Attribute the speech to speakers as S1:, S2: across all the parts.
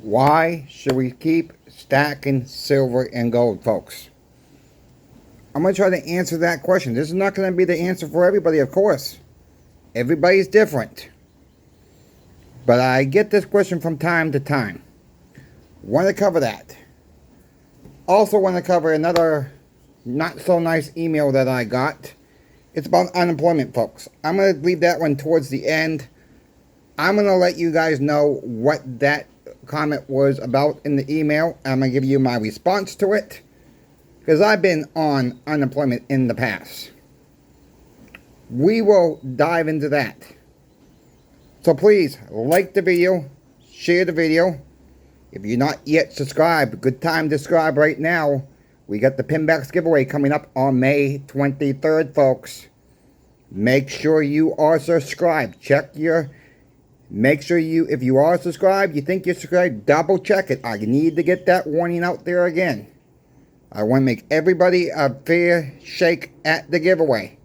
S1: Why should we keep stacking silver and gold, folks? I'm going to try to answer that question. This is not going to be the answer for everybody, of course. Everybody's different. But I get this question from time to time. Want to cover that. Also want to cover another not so nice email that I got. It's about unemployment, folks. I'm going to leave that one towards the end. I'm going to let you guys know what that comment was about in the email. I'm going to give you my response to it, because I've been on unemployment in the past. We will dive into that. So please, like the video, share the video. If you're not yet subscribed, good time to subscribe right now. We got the Pinbacks giveaway coming up on May 23rd, folks. Make sure you are subscribed. Make sure if you are subscribed, you think you're subscribed, double check it. I need to get that warning out there again. I want to make everybody a fair shake at the giveaway.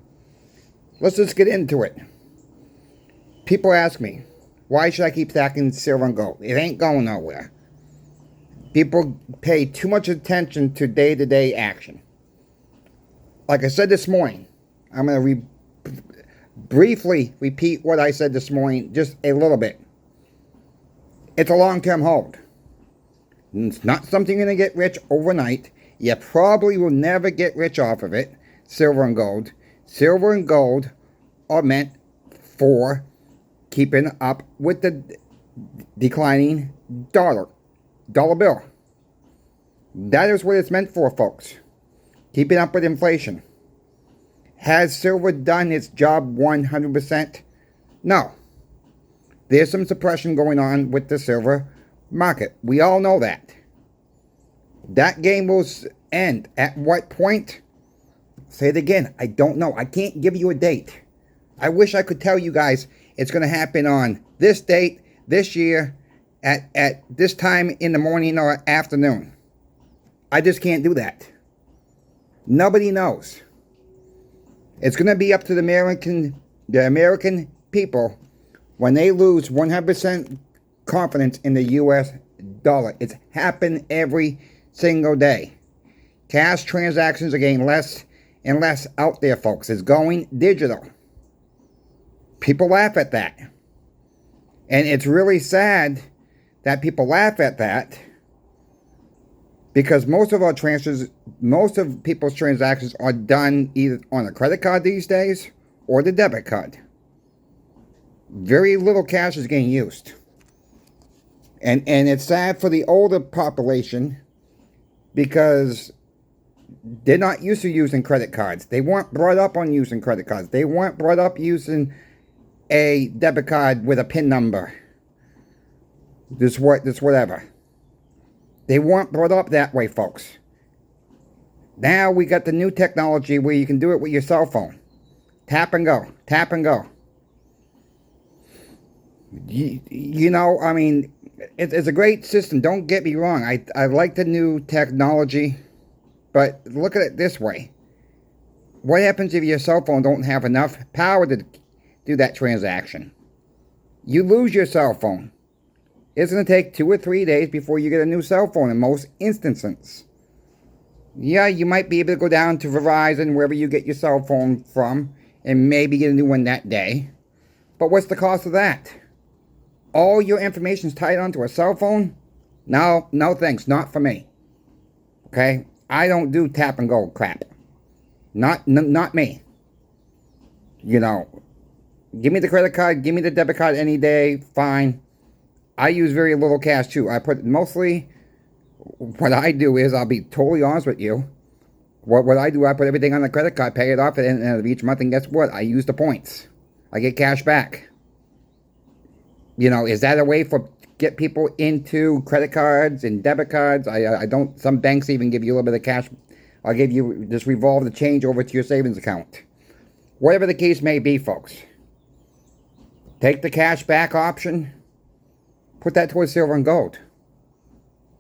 S1: Let's just get into it. People ask me, why should I keep stacking silver and gold? It ain't going nowhere. People pay too much attention to day-to-day action. Like I said this morning, I'm going to briefly repeat what I said this morning, just a little bit. It's a long-term hold. It's not something you're going to get rich overnight. You probably will never get rich off of it, silver and gold. Silver and gold are meant for keeping up with the declining dollar bill. That is what it's meant for, folks. Keeping up with inflation. Has silver done its job 100%? No. There's some suppression going on with the silver market. We all know that. That game will end at what point? Say it again. I don't know. I can't give you a date. I wish I could tell you guys it's going to happen on this date, this year, at this time in the morning or afternoon. I just can't do that. Nobody knows. It's going to be up to the American people when they lose 100% confidence in the U.S. dollar. It's happened every single day. Cash transactions are getting less and less out there, folks. It's going digital. People laugh at that. And it's really sad that people laugh at that, because most of people's transactions are done either on a credit card these days or the debit card. Very little cash is getting used. And it's sad for the older population, because they're not used to using credit cards. They weren't brought up on using credit cards. They weren't brought up using a debit card with a PIN number. This whatever. They weren't brought up that way, folks. Now we got the new technology where you can do it with your cell phone. Tap and go. Tap and go. You know, I mean, it's a great system. Don't get me wrong. I like the new technology. But look at it this way. What happens if your cell phone don't have enough power to do that transaction? You lose your cell phone. It's going to take 2 or 3 days before you get a new cell phone in most instances. Yeah, you might be able to go down to Verizon, wherever you get your cell phone from, and maybe get a new one that day. But what's the cost of that? All your information's tied onto a cell phone? No thanks, not for me. Okay? I don't do tap and go crap. Not me. You know, give me the credit card, give me the debit card any day, fine. I use very little cash too. I put mostly, what I do is, I'll be totally honest with you. What I do, I put everything on the credit card, pay it off at the end of each month, and guess what? I use the points. I get cash back. You know, is that a way for get people into credit cards and debit cards? I don't. Some banks even give you a little bit of cash. I'll give you, just revolve the change over to your savings account. Whatever the case may be, folks. Take the cash back option. Put that towards silver and gold.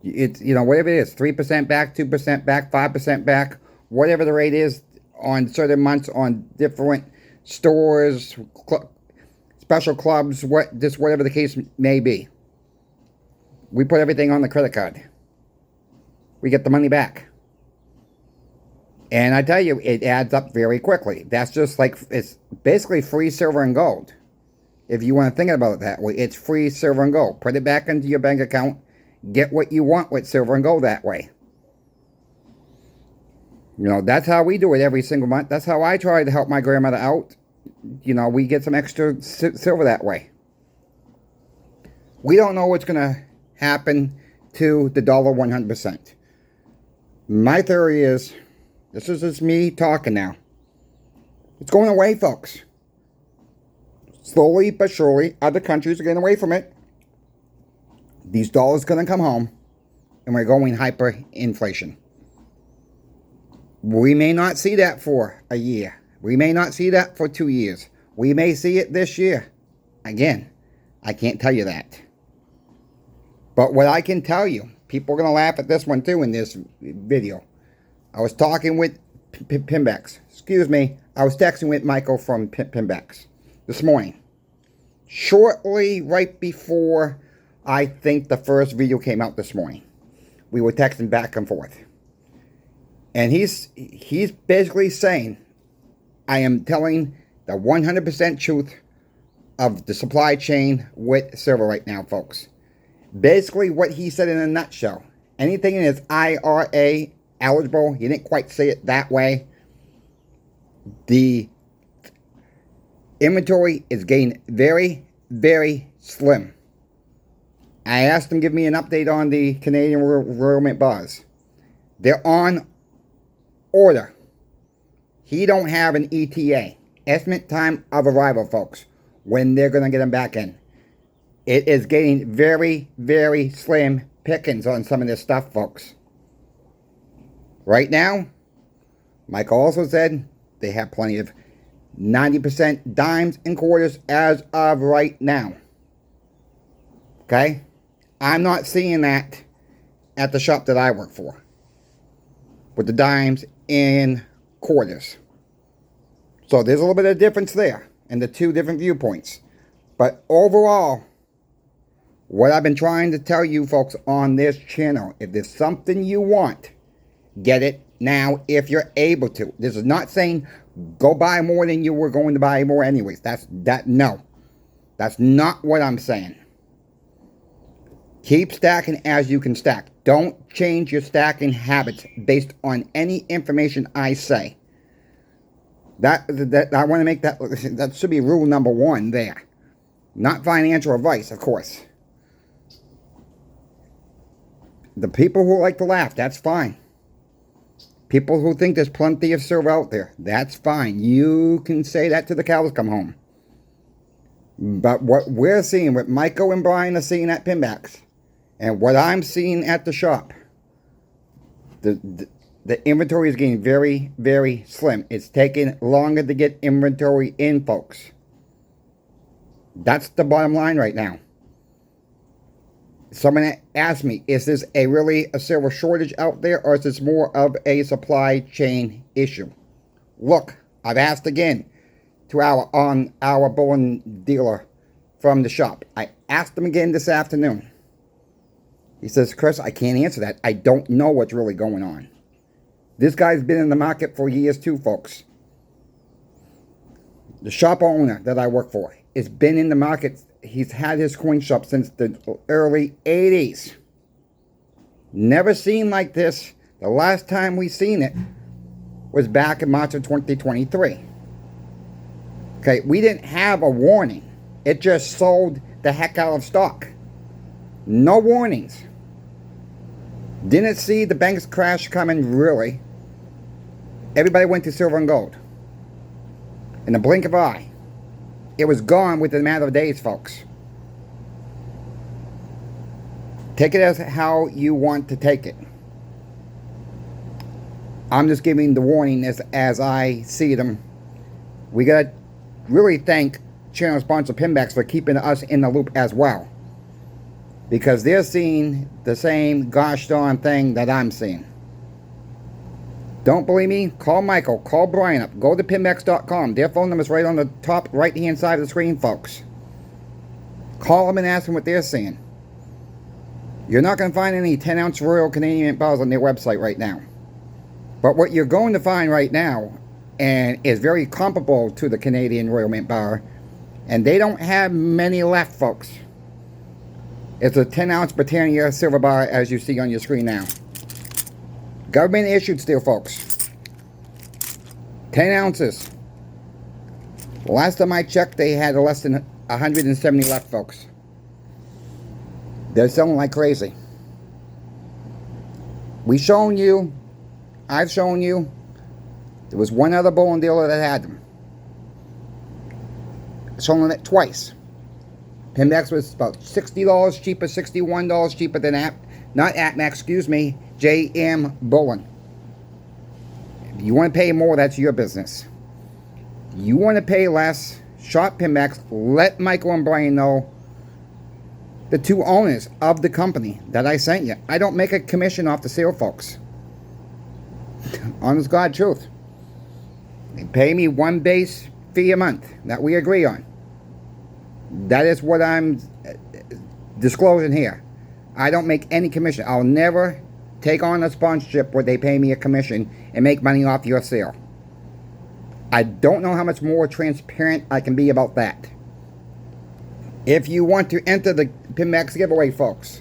S1: It's, you know, whatever it is, 3% back, 2% back, 5% back, whatever the rate is on certain months on different stores, special clubs, whatever the case may be. We put everything on the credit card. We get the money back. And I tell you, it adds up very quickly. That's just like, it's basically free silver and gold. If you want to think about it that way, it's free silver and gold. Put it back into your bank account. Get what you want with silver and gold that way. You know, that's how we do it every single month. That's how I try to help my grandmother out. You know, we get some extra silver that way. We don't know what's going to happen to the dollar 100%. My theory is, this is just me talking now. It's going away, folks. Slowly but surely, other countries are getting away from it. These dollars going to come home, and we're going hyperinflation. We may not see that for a year. We may not see that for 2 years. We may see it this year. Again, I can't tell you that. But what I can tell you, people are going to laugh at this one too in this video. I was talking with Pimbex. Excuse me. I was texting with Michael from Pimbex this morning. Shortly right before I think the first video came out this morning. We were texting back and forth. And he's basically saying, I am telling the 100% truth of the supply chain with silver right now, folks. Basically what he said in a nutshell. Anything in his IRA eligible, he didn't quite say it that way. The inventory is getting very, very slim. I asked him to give me an update on the Canadian Royal Mint bars. They're on order. He don't have an ETA, estimate time of arrival, folks, when they're going to get them back in. It is getting very, very slim pickings on some of this stuff, folks. Right now, Michael also said they have plenty of 90% dimes and quarters as of right now. Okay? I'm not seeing that at the shop that I work for, with the dimes and quarters. So there's a little bit of difference there in the two different viewpoints. But overall, what I've been trying to tell you folks on this channel, if there's something you want, get it now if you're able to. This is not saying go buy more than you were going to buy more anyways. No. That's not what I'm saying. Keep stacking as you can stack. Don't change your stacking habits based on any information I say. That I want to make that should be rule number 1 there. Not financial advice, of course. The people who like to laugh, that's fine. People who think there's plenty of silver out there, that's fine. You can say that till the cows come home. But what we're seeing, what Michael and Brian are seeing at Pimbex, and what I'm seeing at the shop, the inventory is getting very, very slim. It's taking longer to get inventory in, folks. That's the bottom line right now. Someone asked me, is this really a silver shortage out there, or is this more of a supply chain issue? Look, I've asked again to our bullion dealer from the shop. I asked him again this afternoon. He says, Chris, I can't answer that. I don't know what's really going on. This guy's been in the market for years too, folks. The shop owner that I work for has been in the market. He's had his coin shop since the early 80s. Never seen like this. The last time we seen it was back in March of 2023. Okay, we didn't have a warning. It just sold the heck out of stock. No warnings. Didn't see the bank's crash coming, really. Everybody went to silver and gold. In the blink of an eye. It was gone within a matter of days, folks. Take it as how you want to take it. I'm just giving the warning as I see them. We got to really thank channel sponsor Pimbex for keeping us in the loop as well. Because they're seeing the same gosh darn thing that I'm seeing. Don't believe me? Call Michael. Call Brian up. Go to Pimbex.com. Their phone number is right on the top right-hand side of the screen, folks. Call them and ask them what they're seeing. You're not going to find any 10-ounce Royal Canadian Mint bars on their website right now. But what you're going to find right now, and is very comparable to the Canadian Royal Mint bar, and they don't have many left, folks. It's a 10-ounce Britannia silver bar, as you see on your screen now. Government issued still, folks. 10 ounces. Last time I checked, they had less than 170 left, folks. They're selling like crazy. I've shown you, there was one other Bullen dealer that had them. Selling it twice. Pinbacks was about $60 cheaper, $61 cheaper than JM Bullen. If you want to pay more, that's your business. You want to pay less, shop Pinbacks, let Michael and Brian know, the two owners of the company, that I sent you. I don't make a commission off the sale, folks. Honest God truth. They pay me one base fee a month that we agree on. That is what I'm disclosing here. I don't make any commission. I'll never take on a sponsorship where they pay me a commission and make money off your sale. I don't know how much more transparent I can be about that. If you want to enter the Pinbacks giveaway, folks,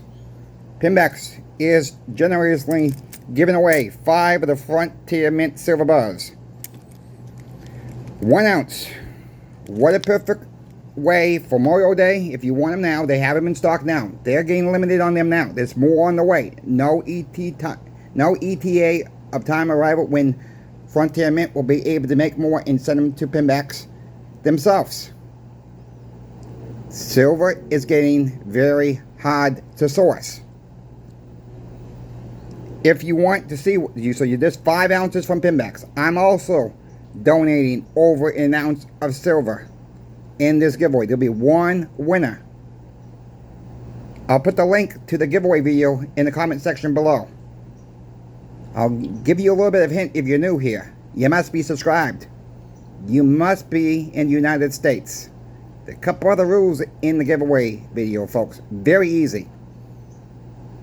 S1: Pinbacks is generously giving away 5 of the Frontier Mint silver bars. 1 ounce. What a perfect way for Memorial Day. If you want them now, they have them in stock now. They're getting limited on them now. There's more on the way. No ETA of time arrival when Frontier Mint will be able to make more and send them to Pinbacks themselves. Silver is getting very hard to source. If you want to see, so you just 5 ounces from Pinbacks. I'm also donating over an ounce of silver in this giveaway. There'll be one winner. I'll put the link to the giveaway video in the comment section below. I'll give you a little bit of hint if you're new here. You must be subscribed. You must be in the United States. A couple other rules in the giveaway video, folks. Very easy.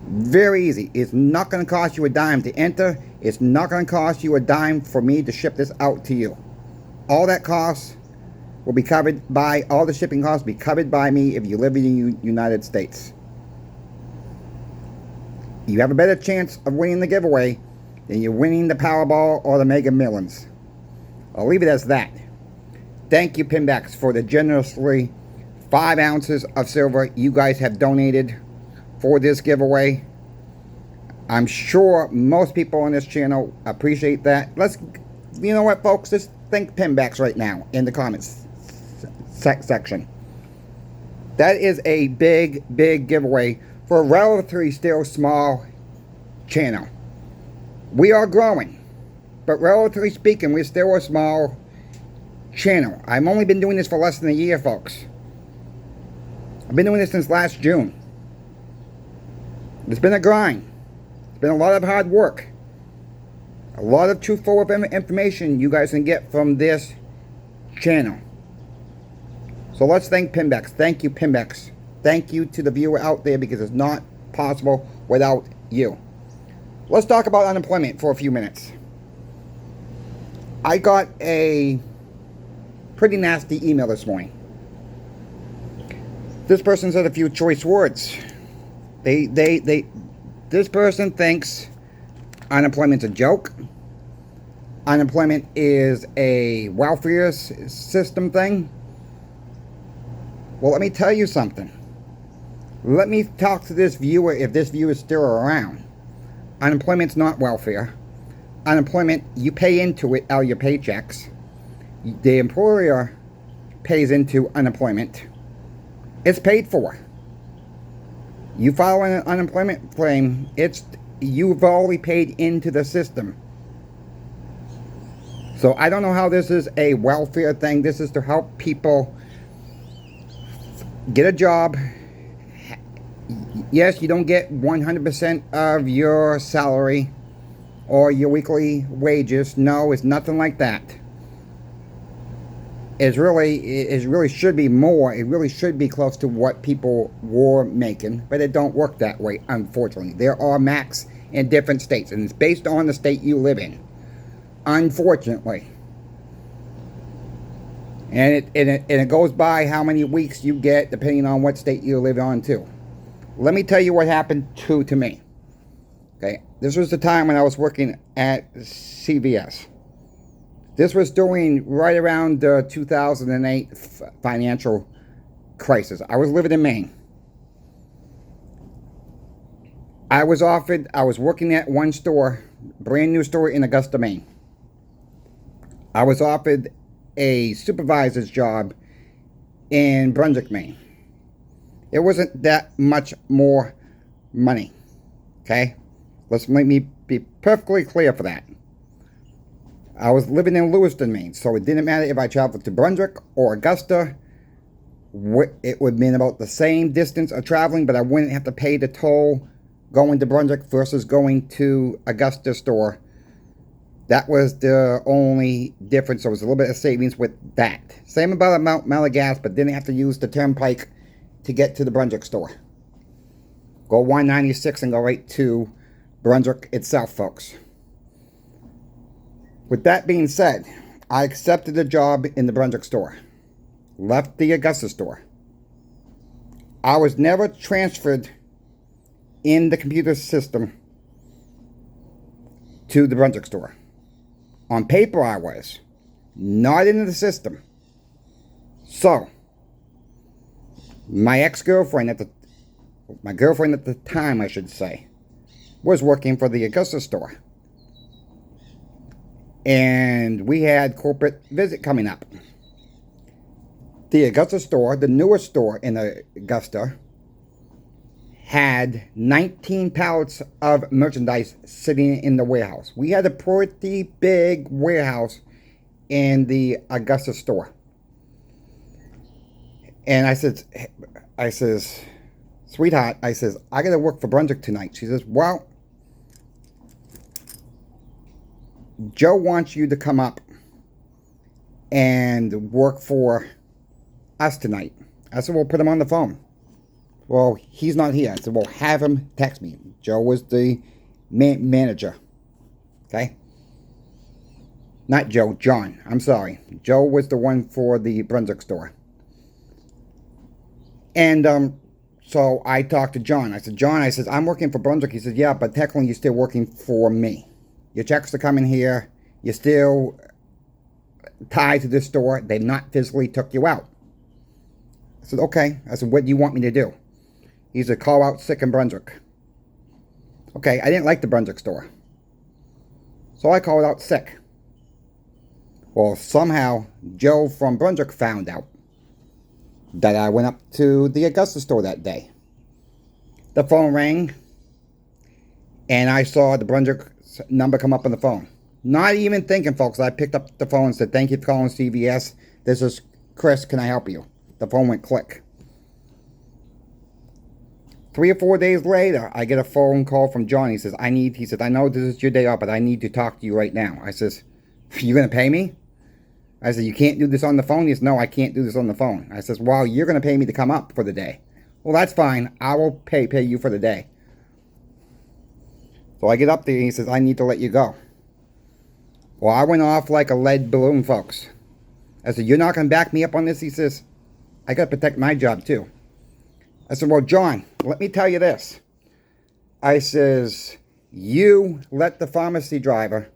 S1: Very easy. It's not going to cost you a dime to enter. It's not going to cost you a dime for me to ship this out to you. All that costs will be covered by, all the shipping costs will be covered by me if you live in the United States. You have a better chance of winning the giveaway than you're winning the Powerball or the Mega Millions. I'll leave it as that. Thank you, Pinbacks, for the generously 5 ounces of silver you guys have donated for this giveaway. I'm sure most people on this channel appreciate that. You know what, folks? Just thank Pinbacks right now in the comments section. That is a big, big giveaway for a relatively still small channel. We are growing, but relatively speaking, we're still a small channel. I've only been doing this for less than a year, folks. I've been doing this since last June. It's been a grind. It's been a lot of hard work. A lot of truthful information you guys can get from this channel. So let's thank Pinbacks. Thank you, Pinbacks. Thank you to the viewer out there, because it's not possible without you. Let's talk about unemployment for a few minutes. I got a pretty nasty email this morning. This person said a few choice words. This person thinks unemployment's a joke. Unemployment is a welfare system thing. Well, let me tell you something. Let me talk to this viewer, if this viewer is still around. Unemployment's not welfare. Unemployment, you pay into it out of your paychecks. The employer pays into unemployment. It's paid for. You file an unemployment claim, you've already paid into the system. So I don't know how this is a welfare thing. This is to help people get a job. Yes, you don't get 100% of your salary or your weekly wages. No, it's nothing like that. It really should be more. It really should be close to what people were making, but it don't work that way, unfortunately. There are max in different states, and it's based on the state you live in, unfortunately. And it goes by how many weeks you get depending on what state you live on too. Let me tell you what happened to me. Okay, this was the time when I was working at CVS. This was during right around the 2008 financial crisis. I was living in Maine. I was working at one store, brand new store in Augusta, Maine. I was offered a supervisor's job in Brunswick, Maine. It wasn't that much more money. Okay? Let's make me be perfectly clear for that. I was living in Lewiston, Maine, so it didn't matter if I traveled to Brunswick or Augusta. It would mean about the same distance of traveling, but I wouldn't have to pay the toll going to Brunswick versus going to Augusta store. That was the only difference. There was a little bit of savings with that. Same about Mount Malagas, but didn't have to use the turnpike to get to the Brunswick store. Go 196 and go right to Brunswick itself, folks. With that being said, I accepted a job in the Brunswick store. Left the Augusta store. I was never transferred in the computer system to the Brunswick store. On paper I was, not in the system. So, my girlfriend at the time, I should say, was working for the Augusta store. And we had corporate visit coming up. The Augusta store, the newest store in Augusta, had 19 pallets of merchandise sitting in the warehouse. We had a pretty big warehouse in the Augusta store. And I says, sweetheart, I says, I gotta work for Brunswick tonight. She says, well, Joe wants you to come up and work for us tonight. I said, well, put him on the phone. Well, he's not here. I said, well, have him text me. Joe was the manager. Okay? Not Joe, John. I'm sorry. Joe was the one for the Brunswick store. And so I talked to John. I said, John, I'm working for Brunswick. He said, yeah, but technically you're still working for me. Your checks are coming here. You're still tied to this store. They've not physically took you out. I said, okay. I said, what do you want me to do? He said, call out sick in Brunswick. Okay, I didn't like the Brunswick store. So I called out sick. Well, somehow Joe from Brunswick found out that I went up to the Augusta store that day. The phone rang, and I saw the Brunswick number come up on the phone. Not even thinking, folks, I picked up the phone and said, thank you for calling CVS. This is Chris. Can I help you? The phone went click. 3 or 4 days later, I get a phone call from John. He says, I know this is your day off, but I need to talk to you right now. I says, you going to pay me? I said, you can't do this on the phone? He says, no, I can't do this on the phone. I says, well, you're going to pay me to come up for the day. Well, that's fine. I will pay you for the day. So I get up there and he says, I need to let you go. Well, I went off like a lead balloon, folks. I said, you're not going to back me up on this? He says, I got to protect my job too. I said, well, John, let me tell you this. I says, you let the pharmacy driver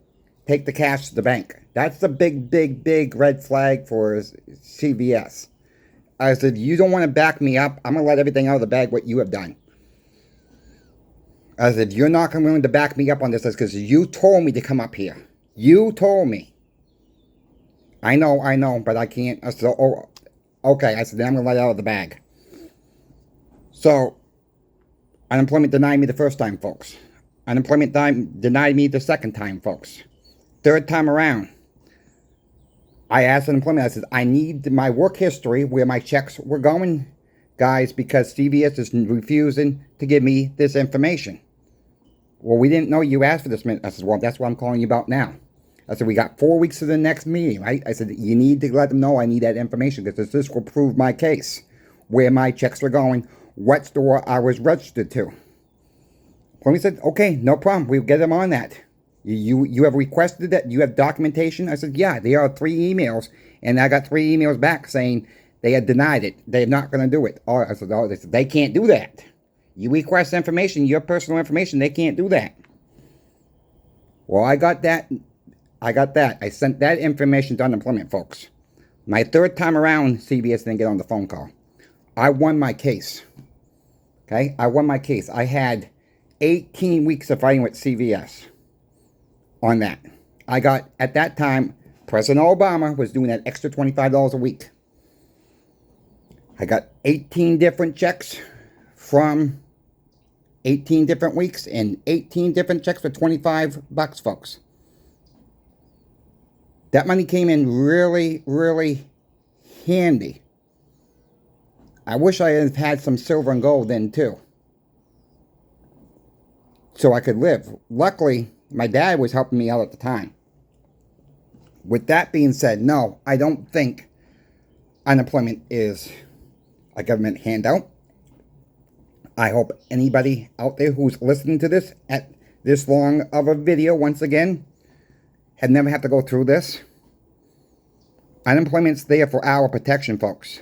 S1: take the cash to the bank. That's the big, big, big red flag for CVS. I said, you don't want to back me up. I'm going to let everything out of the bag what you have done. I said, you're not willing to back me up on this because you told me to come up here. You told me. I know, but I can't. I said, oh, okay. I said, then I'm going to let it out of the bag. So, unemployment denied me the first time, folks. Unemployment denied me the second time, folks. Third time around, I asked unemployment, I said, I need my work history where my checks were going, guys, because CVS is refusing to give me this information. Well, we didn't know you asked for this. I said, well, that's what I'm calling you about now. I said, we got 4 weeks to the next meeting, right? I said, you need to let them know I need that information because this will prove my case, where my checks are going, what store I was registered to. Plummy said, okay, no problem. We'll get them on that. You have requested that? You have documentation? I said, yeah, there are 3 emails. And I got 3 emails back saying they had denied it. They're not going to do it. Oh, I said, oh, they can't do that. You request information, your personal information, they can't do that. Well, I got that. I sent that information to unemployment folks. My 3rd time around, CVS didn't get on the phone call. I won my case. Okay? I won my case. I had 18 weeks of fighting with CVS on that. I got, at that time, President Obama was doing that extra $25 a week. I got 18 different checks from 18 different weeks and 18 different checks for $25, folks. That money came in really, really handy. I wish I had had some silver and gold then too, so I could live. Luckily, my dad was helping me out at the time. With that being said, no, I don't think unemployment is a government handout. I hope anybody out there who's listening to this at this long of a video, once again, had never have to go through this. Unemployment's there for our protection, folks.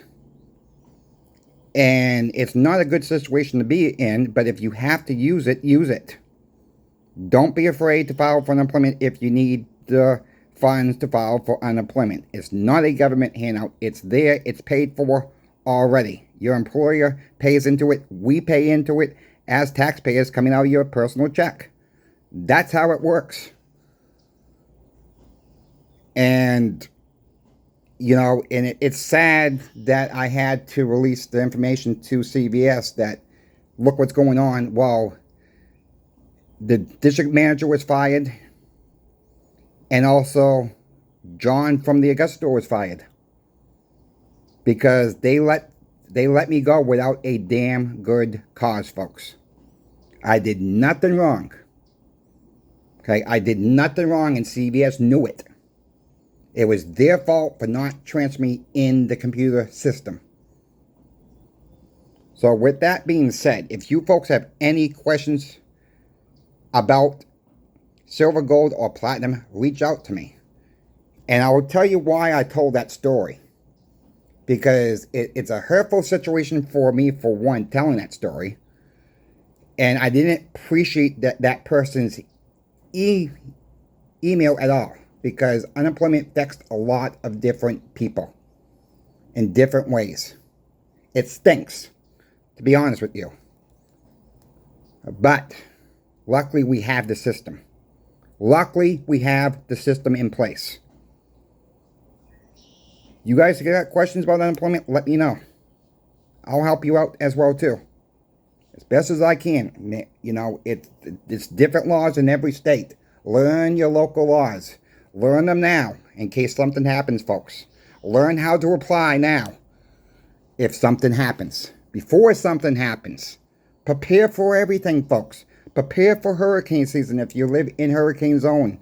S1: And it's not a good situation to be in, but if you have to use it, use it. Don't be afraid to file for unemployment if you need the funds to file for unemployment. It's not a government handout. It's there. It's paid for already. Your employer pays into it. We pay into it as taxpayers coming out of your personal check. That's how it works. And, you know, and it's sad that I had to release the information to CVS that, look what's going on. Well, the district manager was fired. And also, John from the Augusta store was fired. Because they let me go without a damn good cause, folks. I did nothing wrong. Okay, I did nothing wrong and CVS knew it. It was their fault for not transferring me in the computer system. So with that being said, if you folks have any questions about silver, gold, or platinum, reach out to me. And I will tell you why I told that story. Because it's a hurtful situation for me, for one, telling that story. And I didn't appreciate that person's email at all. Because unemployment affects a lot of different people in different ways. It stinks, to be honest with you. But luckily we have the system. Luckily we have the system in place. You guys got questions about unemployment? Let me know. I'll help you out as well too. As best as I can. You know, it's different laws in every state. Learn your local laws. Learn them now, in case something happens, folks. Learn how to apply now, if something happens. Before something happens. Prepare for everything, folks. Prepare for hurricane season if you live in hurricane zone.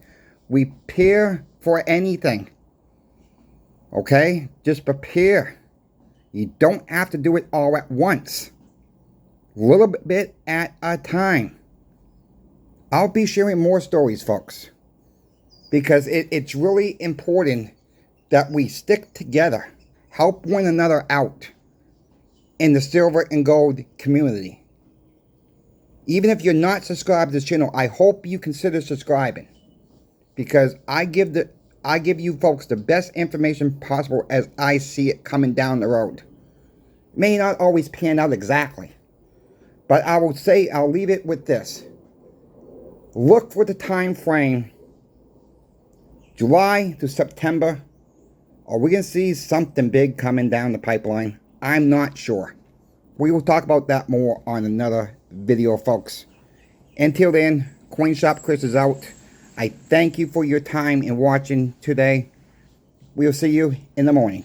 S1: We prepare for anything. Okay? Just prepare. You don't have to do it all at once. Little bit at a time. I'll be sharing more stories, folks. Because it's really important that we stick together. Help one another out in the silver and gold community. Even if you're not subscribed to this channel, I hope you consider subscribing. Because I give you folks the best information possible as I see it coming down the road. May not always pan out exactly. But I will say, I'll leave it with this. Look for the time frame. July to September. Are we going to see something big coming down the pipeline? I'm not sure. We will talk about that more on another video, folks. Until then, Coin Shop Chris is out. I thank you for your time and watching today. We'll see you in the morning.